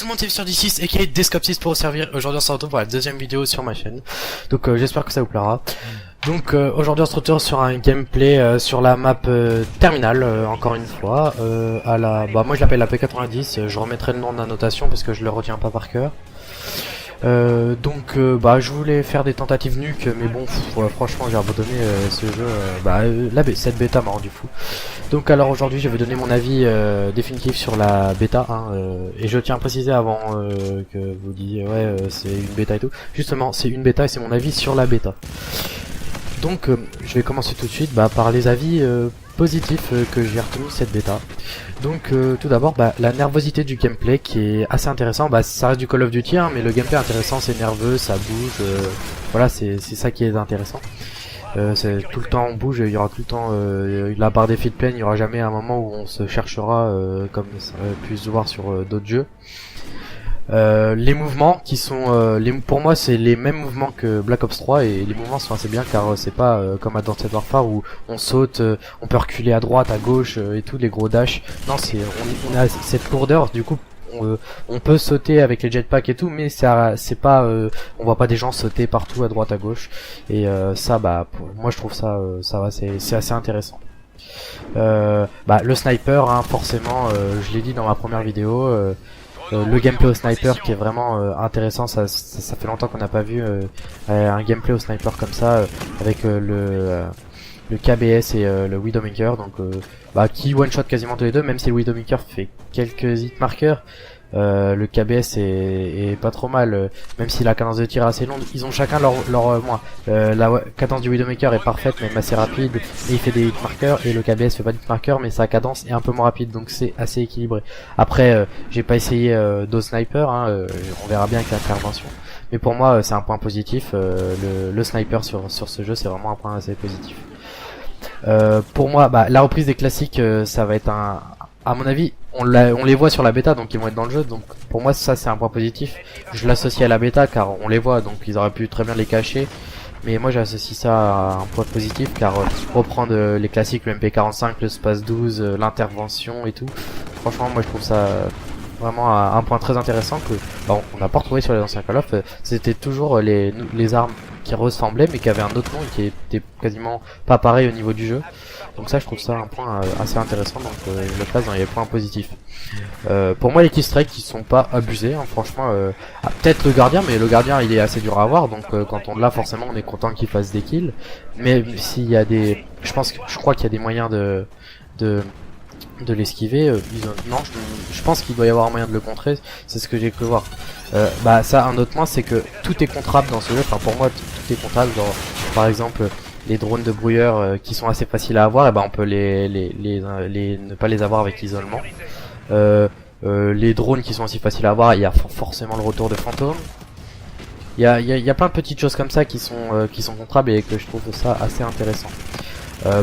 tout le monde, c'est sur D6 aka Descop6 pour vous servir. Aujourd'hui on se retrouve pour la deuxième vidéo sur ma chaîne. Donc j'espère que ça vous plaira. Donc aujourd'hui on se retrouve sur un gameplay sur la map terminale, encore une fois. Moi je l'appelle la P90, je remettrai le nom de la notation parce que je le retiens pas par cœur. Je voulais faire des tentatives nuques, mais bon, franchement j'ai abandonné ce jeu. Cette bêta m'a rendu fou. Donc alors aujourd'hui je vais donner mon avis définitif sur la bêta, et je tiens à préciser avant que vous disiez ouais c'est une bêta et tout. Justement c'est une bêta et c'est mon avis sur la bêta. Donc je vais commencer tout de suite par les avis positifs que j'ai retenu de cette bêta. Donc tout d'abord la nervosité du gameplay qui est assez intéressant. Ça reste du Call of Duty mais le gameplay est intéressant, c'est nerveux, ça bouge, voilà c'est ça qui est intéressant. C'est tout le temps on bouge, il y aura tout le temps la barre des feed plane, il y aura jamais un moment où on se cherchera comme ça pu se voir sur d'autres jeux. Les mouvements qui sont pour moi c'est les mêmes mouvements que Black Ops 3 et les mouvements sont assez bien car c'est pas comme à Advanced Warfare où on saute, on peut reculer à droite, à gauche et tout, les gros dash. Non, on a cette lourdeur, du coup on peut sauter avec les jetpacks et tout, mais c'est pas on voit pas des gens sauter partout à droite à gauche et moi je trouve ça c'est assez intéressant. Le sniper forcément, je l'ai dit dans ma première vidéo, le gameplay au sniper qui est vraiment intéressant, ça fait longtemps qu'on n'a pas vu un gameplay au sniper comme ça avec le KBS et le Widowmaker, donc qui one shot quasiment tous les deux, même si le Widowmaker fait quelques hit markers. Le KBS est pas trop mal, même si la cadence de tir est assez longue. Ils ont chacun leur la cadence du Widowmaker est parfaite même assez rapide, mais il fait des hit markers, et le KBS fait pas de hit markers mais sa cadence est un peu moins rapide, donc c'est assez équilibré. Après j'ai pas essayé d'autres snipers, on verra bien avec l'intervention, mais pour moi c'est un point positif. Le sniper sur ce jeu c'est vraiment un point assez positif. Pour moi la reprise des classiques, ça va être à mon avis, on les voit sur la bêta, donc ils vont être dans le jeu, donc pour moi ça c'est un point positif. Je l'associe à la bêta car on les voit, donc ils auraient pu très bien les cacher, mais moi j'associe ça à un point positif car reprendre les classiques, le MP45, le Space 12, l'intervention et tout, franchement moi je trouve ça vraiment un point très intéressant que on n'a pas retrouvé sur les anciens Call of. C'était toujours les armes qui ressemblaient mais qui avaient un autre nom et qui était quasiment pas pareil au niveau du jeu. Donc ça je trouve ça un point assez intéressant, donc je le place dans les points positifs. Pour moi les killstrikes qui sont pas abusés, franchement, peut-être le gardien, mais le gardien il est assez dur à avoir, donc quand on l'a forcément on est content qu'il fasse des kills, mais s'il y a des, je crois qu'il y a des moyens de l'esquiver, je pense qu'il doit y avoir un moyen de le contrer, c'est ce que j'ai cru voir. Ça, un autre point c'est que tout est contrable dans ce jeu, pour moi tout est contrable, genre par exemple les drones de brouilleur qui sont assez faciles à avoir, on peut ne pas les avoir avec l'isolement. Les drones qui sont aussi faciles à avoir, il y a forcément le retour de fantômes. Il y a plein de petites choses comme ça qui sont contrables et que je trouve ça assez intéressant.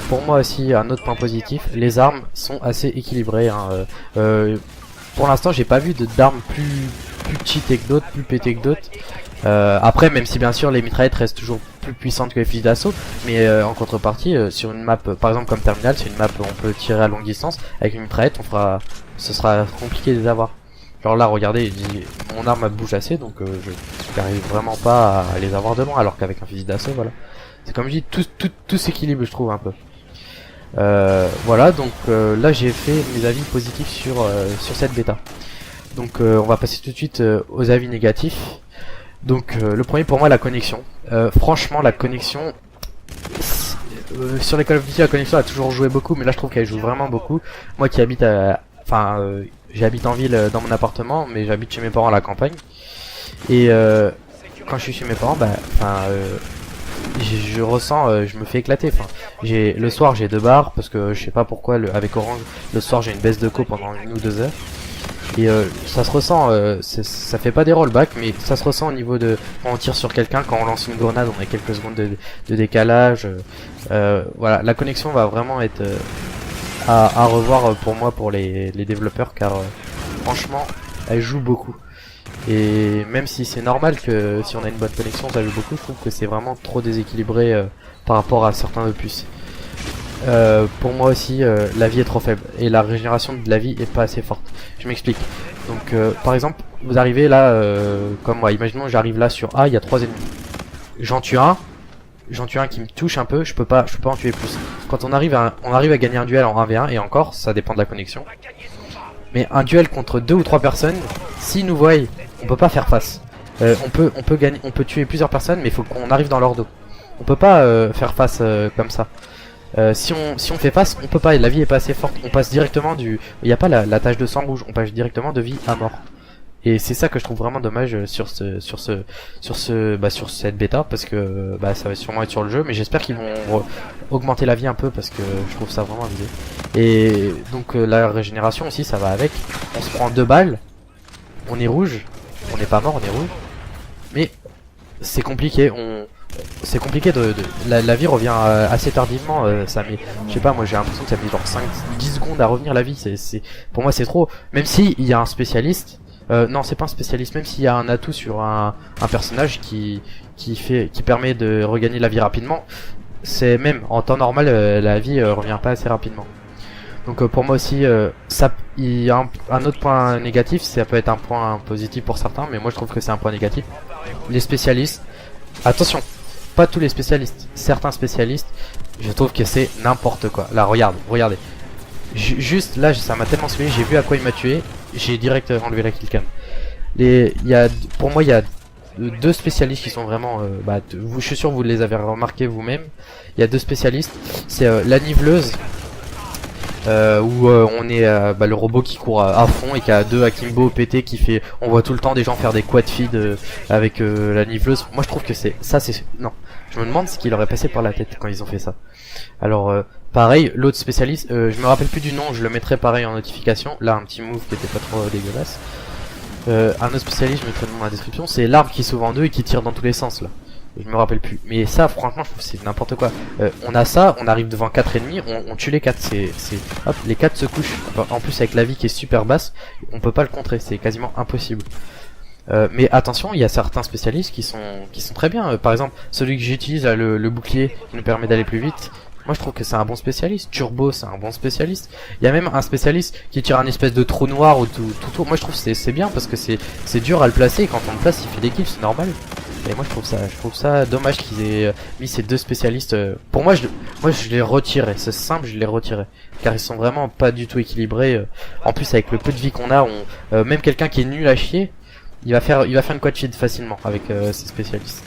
Pour moi aussi un autre point positif, les armes sont assez équilibrées. Pour l'instant j'ai pas vu d'armes plus cheatées que d'autres, plus pétées que d'autres. Après même si bien sûr les mitraillettes restent toujours plus puissantes que les fusils d'assaut, mais en contrepartie sur une map par exemple comme Terminal, c'est une map où on peut tirer à longue distance avec une mitraillette, ce sera compliqué de les avoir. Genre là regardez, mon arme elle bouge assez, donc je n'arrive vraiment pas à les avoir de loin, alors qu'avec un fusil d'assaut voilà. C'est comme je dis, tout s'équilibre je trouve un peu. Voilà, donc là j'ai fait mes avis positifs sur cette bêta. Donc on va passer tout de suite aux avis négatifs. Donc le premier pour moi la connexion. Franchement la connexion, sur les Call of Duty la connexion a toujours joué beaucoup, mais là je trouve qu'elle joue vraiment beaucoup. Moi qui habite j'habite en ville dans mon appartement, mais j'habite chez mes parents à la campagne. Et quand je suis chez mes parents, je ressens, je me fais éclater. Le soir j'ai 2 barres parce que je sais pas pourquoi avec Orange le soir j'ai une baisse de co pendant 1 ou 2 heures. Et ça se ressent, ça fait pas des rollbacks, mais ça se ressent au niveau de quand on tire sur quelqu'un, quand on lance une grenade, on a quelques secondes de décalage. Voilà, la connexion va vraiment être à revoir pour moi, pour les développeurs, car franchement elle joue beaucoup. Et même si c'est normal que si on a une bonne connexion ça joue beaucoup, je trouve que c'est vraiment trop déséquilibré par rapport à certains opus. Pour moi aussi, la vie est trop faible et la régénération de la vie est pas assez forte. Je m'explique. Donc, par exemple, vous arrivez là, comme moi, imaginons j'arrive là sur A, il y a 3 ennemis. J'en tue un qui me touche un peu, je peux pas en tuer plus. Quand on arrive à gagner un duel en 1v1 et encore, ça dépend de la connexion. Mais un duel contre 2 ou 3 personnes, s'ils nous voient, on peut pas faire face. On peut tuer plusieurs personnes, mais il faut qu'on arrive dans leur dos. On peut pas faire face comme ça. Si on fait face, on peut pas, la vie est pas assez forte. On passe directement il n'y a pas la tache de sang rouge, on passe directement de vie à mort. Et c'est ça que je trouve vraiment dommage sur cette bêta, parce que ça va sûrement être sur le jeu, mais j'espère qu'ils vont augmenter la vie un peu, parce que je trouve ça vraiment abusé. Et donc la régénération aussi, ça va avec. On se prend 2 balles, on est rouge, on n'est pas mort, on est rouge, mais c'est compliqué. C'est compliqué la vie revient assez tardivement, ça met, je sais pas, moi j'ai l'impression que ça met genre 5-10 secondes à revenir la vie, pour moi c'est trop, même si il y a un spécialiste, non c'est pas un spécialiste, même s'il y a un atout sur un personnage qui permet de regagner la vie rapidement, c'est même en temps normal la vie revient pas assez rapidement. Donc pour moi aussi, il y a un autre point négatif, ça peut être un point positif pour certains, mais moi je trouve que c'est un point négatif. Les spécialistes, attention, pas tous les spécialistes, certains spécialistes, je trouve que c'est n'importe quoi. Là regardez. Juste là, ça m'a tellement saoulé, j'ai vu à quoi il m'a tué, j'ai direct enlevé la killcam. Pour moi il y a 2 spécialistes qui sont vraiment, je suis sûr que vous les avez remarqué vous-même. Il y a 2 spécialistes, c'est la niveleuse, où on est le robot qui court à fond et qui a 2 akimbo pété qui fait, on voit tout le temps des gens faire des quad feed avec la niveleuse. Moi je trouve que non, je me demande ce qui leur est passé par la tête quand ils ont fait ça. Alors pareil, l'autre spécialiste, je me rappelle plus du nom, je le mettrai pareil en notification. Là un petit move qui était pas trop dégueulasse. Un autre spécialiste, je mettrai le nom dans la description, c'est l'arbre qui s'ouvre en 2 et qui tire dans tous les sens là. Je me rappelle plus. Mais ça, franchement, je trouve que c'est n'importe quoi. On a ça, on arrive devant 4 ennemis, on tue les 4. Hop, les 4 se couchent. En plus, avec la vie qui est super basse, on peut pas le contrer, c'est quasiment impossible. Mais attention, il y a certains spécialistes qui sont très bien. Par exemple, celui que j'utilise, le bouclier, qui nous permet d'aller plus vite. Moi je trouve que c'est un bon spécialiste. Turbo c'est un bon spécialiste. Il y a même un spécialiste qui tire un espèce de trou noir ou tout tour. Moi je trouve que c'est bien parce que c'est dur à le placer et quand on le place il fait des kills, c'est normal. Et moi je trouve ça dommage qu'ils aient mis ces 2 spécialistes. Pour moi je les retirais, c'est simple, je les retirais. Car ils sont vraiment pas du tout équilibrés. En plus avec le peu de vie qu'on a, même quelqu'un qui est nul à chier, il va faire une quad feed facilement avec ces spécialistes.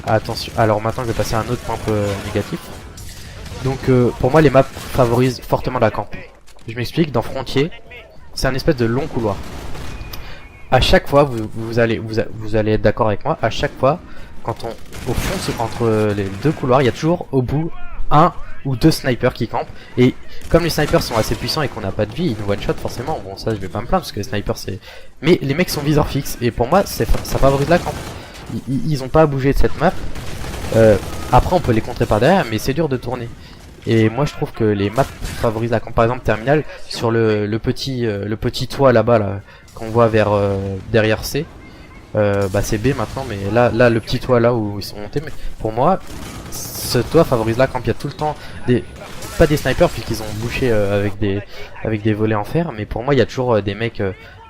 Attention, alors maintenant je vais passer à un autre point un peu négatif. Donc pour moi les maps favorisent fortement la camp. Je m'explique, dans Frontier, c'est un espèce de long couloir. À chaque fois, vous allez être d'accord avec moi, à chaque fois, quand au fond, entre les 2 couloirs, il y a toujours au bout 1 ou 2 snipers qui campent. Et comme les snipers sont assez puissants et qu'on n'a pas de vie, ils nous one shot forcément. Bon ça je vais pas me plaindre parce que les snipers c'est... Mais les mecs sont viseurs fixes et pour moi ça favorise la camp. Ils ont pas à bouger de cette map. Après on peut les contrer par derrière mais c'est dur de tourner. Et moi je trouve que les maps favorisent la camp. Par exemple Terminal sur le petit toit là-bas là, qu'on voit derrière C. C'est B maintenant mais là le petit toit là où ils sont montés. Mais pour moi ce toit favorise la camp. Il y a tout le temps pas des snipers puisqu'ils ont bouché avec des volets en fer. Mais pour moi il y a toujours des mecs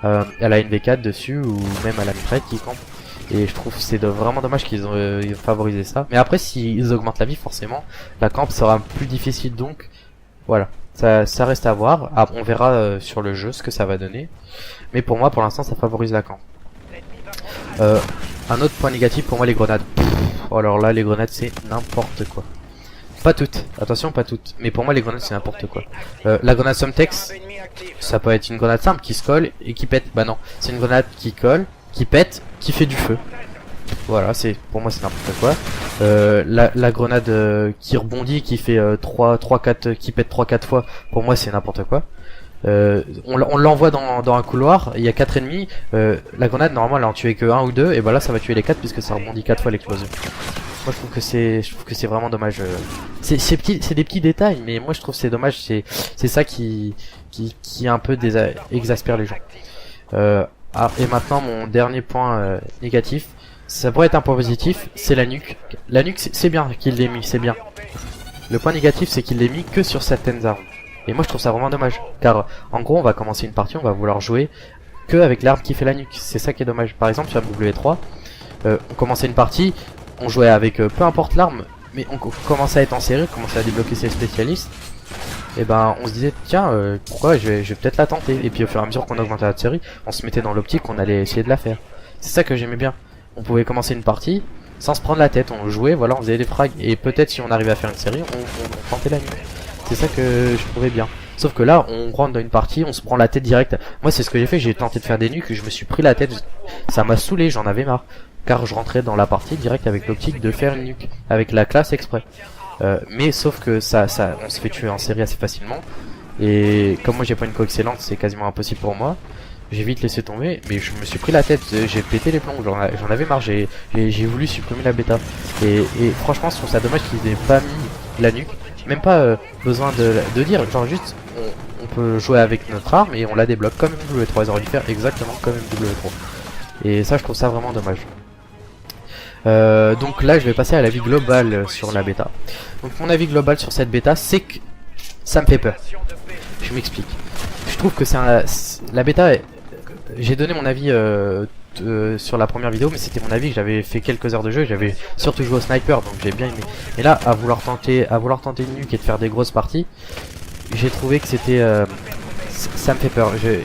à la NV4 dessus ou même à la mitraillette qui campent. Et je trouve que c'est vraiment dommage qu'ils ont favorisé ça. Mais après s'ils augmentent la vie forcément la camp sera plus difficile donc voilà. Ça reste à voir. Ah, on verra sur le jeu ce que ça va donner. Mais pour moi pour l'instant ça favorise la camp. Un autre point négatif pour moi les grenades. Alors là les grenades c'est n'importe quoi. Pas toutes, attention pas toutes. Mais pour moi les grenades c'est n'importe quoi. La grenade Somtex, ça peut être une grenade simple qui se colle et qui pète. Bah non, c'est une grenade qui colle, qui pète, qui fait du feu. Voilà, pour moi c'est n'importe quoi. La grenade qui rebondit, qui fait 3-4, qui pète 3-4 fois, pour moi c'est n'importe quoi. On l'envoie dans un couloir, il y a 4 ennemis, la grenade normalement elle en tuait que 1 ou 2, et bah là ça va tuer les 4 puisque ça rebondit 4 fois l'explosion. Moi je trouve que c'est vraiment dommage. C'est des petits détails, mais moi je trouve que c'est dommage, c'est ça qui un peu exaspère les gens. Et maintenant mon dernier point négatif, ça pourrait être un point positif, c'est la nuque. La nuque c'est bien qu'il l'ait mis, c'est bien. Le point négatif, c'est qu'il l'ait mis que sur certaines armes. Et moi je trouve ça vraiment dommage, car en gros on va commencer une partie, on va vouloir jouer que avec l'arme qui fait la nuque, c'est ça qui est dommage. Par exemple sur MW3, on commençait une partie, on jouait avec peu importe l'arme, mais on commençait à être en série, on commençait à débloquer ses spécialistes, et ben on se disait tiens pourquoi je vais peut-être la tenter, et puis au fur et à mesure qu'on augmentait la série, on se mettait dans l'optique qu'on allait essayer de la faire. C'est ça que j'aimais bien, on pouvait commencer une partie sans se prendre la tête, on jouait, voilà, on faisait des frags, et peut-être si on arrivait à faire une série, on tentait la nuque. C'est ça que je trouvais bien. Sauf que là, on rentre dans une partie, on se prend la tête direct. Moi, c'est ce que j'ai fait, j'ai tenté de faire des nuques, je me suis pris la tête, ça m'a saoulé, j'en avais marre. Car je rentrais dans la partie direct avec l'optique de faire une nuque, avec la classe exprès. Mais sauf que ça, on se fait tuer en série assez facilement. Et comme moi j'ai pas une co excellente, c'est quasiment impossible pour moi. J'ai vite laissé tomber, mais je me suis pris la tête, j'ai pété les plombs, j'en avais marre, j'ai voulu supprimer la bêta. Et franchement, je trouve ça dommage qu'ils aient pas mis la nuque. Même pas besoin de dire, genre juste on peut jouer avec notre arme et on la débloque comme MW3, ils auraient dû faire exactement comme MW3. Et ça je trouve ça vraiment dommage. Donc là je vais passer à l'avis global sur la bêta. Donc mon avis global sur cette bêta, c'est que ça me fait peur. Je m'explique. Je trouve que la bêta, j'ai donné mon avis sur la première vidéo, mais c'était mon avis, que j'avais fait quelques heures de jeu, j'avais surtout joué au sniper, donc j'ai bien aimé. Et là, à vouloir tenter une nuque et de faire des grosses parties, j'ai trouvé que c'était, ça me fait peur. Je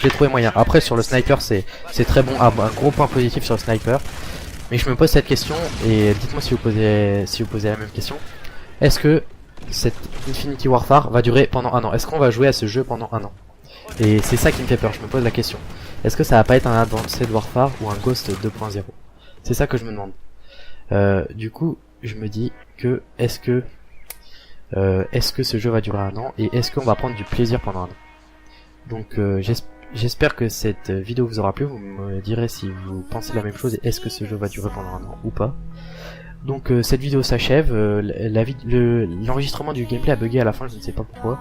l'ai trouvé moyen. Après sur le sniper, c'est très bon, un gros point positif sur le sniper. Mais je me pose cette question et dites-moi si vous posez la même question. Est-ce que cette Infinity Warfare va durer pendant un an? Est-ce qu'on va jouer à ce jeu pendant un an? Et c'est ça qui me fait peur, je me pose la question. Est-ce que ça va pas être un Advanced Warfare ou un Ghost 2.0? C'est ça que je me demande. Du coup, je me dis que est-ce que ce jeu va durer un an et est-ce qu'on va prendre du plaisir pendant un an? Donc j'espère que cette vidéo vous aura plu, vous me direz si vous pensez la même chose et est-ce que ce jeu va durer pendant un an ou pas. Donc cette vidéo s'achève, l'enregistrement du gameplay a bugué à la fin, je ne sais pas pourquoi.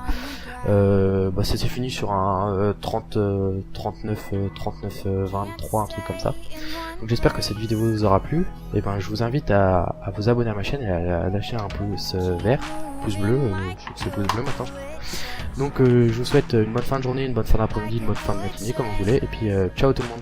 Ça s'est fini sur un 39, 23, un truc comme ça. Donc j'espère que cette vidéo vous aura plu. Et ben je vous invite à vous abonner à ma chaîne et à lâcher un pouce vert, pouce bleu, je sais que c'est pouce bleu maintenant. Donc je vous souhaite une bonne fin de journée, une bonne fin d'après-midi, une bonne fin de matinée comme vous voulez. Et puis ciao tout le monde.